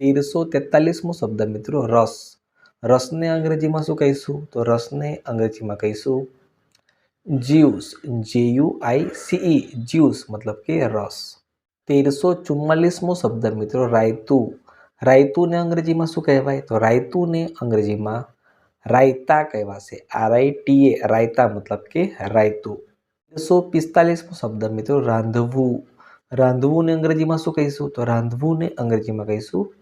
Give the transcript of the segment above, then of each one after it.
1343મો શબ્દ મિત્રો રસ. રસને અંગ્રેજીમાં શું કહીશું? તો રસને અંગ્રેજીમાં કહીશું જ્યુસ. JUICE જ્યુસ મતલબ કે રસ. 1344મો શબ્દ મિત્રો રાયતું. રાયતુંને અંગ્રેજીમાં શું કહેવાય? તો રાયતુંને અંગ્રેજીમાં રાયતા કહેવાશે. RITA રાયતા મતલબ કે રાયતું. 1345મો શબ્દ મિત્રો રાંધવું. રાંધવુંને અંગ્રેજીમાં શું કહીશું? તો રાંધવુંને અંગ્રેજીમાં કહીશું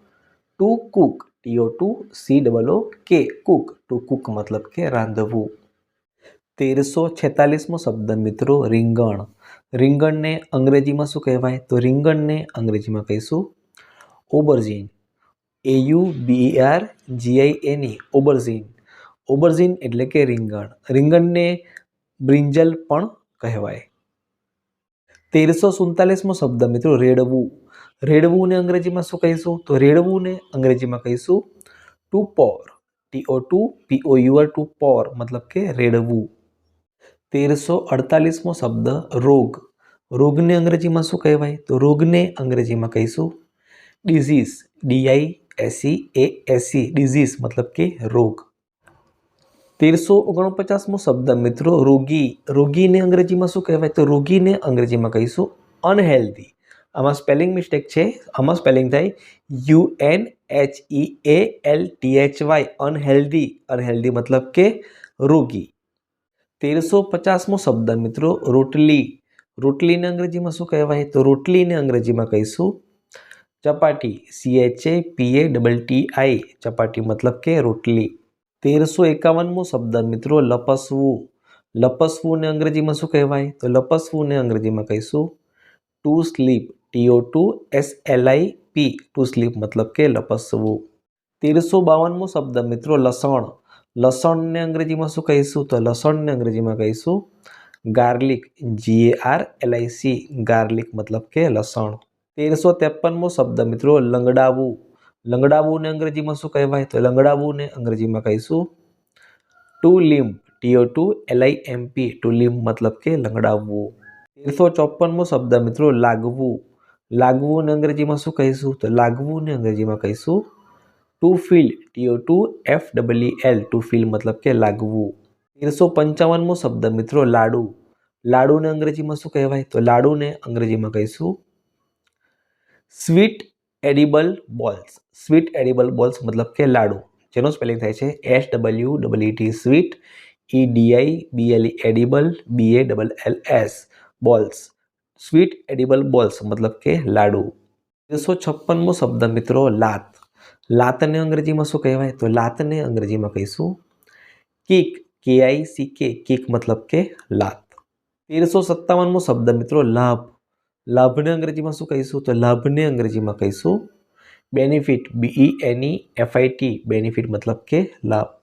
to cook. TOOCOOK Cook. To cook મતલબ કે રાંધવું. 1346મો શબ્દ મિત્રો રીંગણ. રીંગણને અંગ્રેજીમાં શું કહેવાય? તો રીંગણને અંગ્રેજીમાં કહીશું ઓબરજીન. AUBERGINE ઓબરજીન. ઓબરજીન એટલે કે રીંગણ. રીંગણને બ્રિંજલ પણ કહેવાય. 1347મો શબ્દ મિત્રો રેડવું. રેડવુંને અંગ્રેજીમાં શું કહીશું? તો રેડવુંને અંગ્રેજીમાં કહીશું ટુ પોર. TO2POUR ટુ પોર મતલબ કે રેડવું. 1348મો શબ્દ રોગ. રોગને અંગ્રેજીમાં શું કહેવાય? તો રોગને અંગ્રેજીમાં કહીશું ડિઝીઝ. DISEASE ડિઝીઝ મતલબ કે રોગ. 1349મો શબ્દ મિત્રો રોગી. રોગીને અંગ્રેજીમાં શું કહેવાય? તો રોગીને અંગ્રેજીમાં કહીશું અનહેલ્ધી. આમાં સ્પેલિંગ મિસ્ટેક છે. આમાં સ્પેલિંગ થાય UNHEALTHY અનહેલ્ધી. અનહેલ્ધી મતલબ કે રોગી. 1350મો શબ્દ મિત્રો રોટલી. રોટલીને અંગ્રેજીમાં શું કહેવાય? તો રોટલીને અંગ્રેજીમાં કહીશું ચપાટી. CHAPATTI ચપાટી મતલબ કે રોટલી. 1351મો શબ્દ મિત્રો લપસવું. લપસવુંને અંગ્રેજીમાં શું કહેવાય? તો લપસવુંને અંગ્રેજીમાં કહીશું to sleep. TO2SLIP to sleep મતલબ કે લપસવું. 1352મો શબ્દ મિત્રો લસણ. લસણને અંગ્રેજીમાં શું કહીશું? તો લસણને અંગ્રેજીમાં કહીશું ગાર્લિક. GARLIC ગાર્લિક મતલબ કે લસણ. 1353મો શબ્દ મિત્રો લંગડાવવું. લંગડાવવુંને અંગ્રેજીમાં શું કહેવાય? તો લંગડાવવુંને અંગ્રેજીમાં કહીશું ટુ લિમ્પ. TO2LIMP ટુ લિમ્પ મતલબ કે લંગડાવવું. 1354મો શબ્દ મિત્રો લાગવું. લાગવુંને અંગ્રેજીમાં શું કહીશું? તો લાગવુંને અંગ્રેજીમાં કહીશું to feel. TO2FEEL to feel મતલબ કે લાગવું. 1355મો શબ્દ મિત્રો લાડુ. લાડુને અંગ્રેજીમાં શું કહેવાય? તો લાડુને અંગ્રેજીમાં કહીશું sweet edible balls. Sweet edible balls મતલબ કે લાડુ, જેનો સ્પેલિંગ થાય છે SWEET sweet, EDIBLE edible, BALLS balls. Sweet edible balls મતલબ કે લાડુ. 1356મો શબ્દ મિત્રો લાત. લાતને અંગ્રેજીમાં શું કહેવાય? તો લાતને અંગ્રેજીમાં કહીશું કિક. KICK કિક મતલબ કે લાત. 1357મો શબ્દ મિત્રો લાભ. લાભને અંગ્રેજીમાં શું કહીશું? તો લાભને અંગ્રેજીમાં કહીશું બેનિફિટ. BENEFIT બેનિફિટ મતલબ કે લાભ.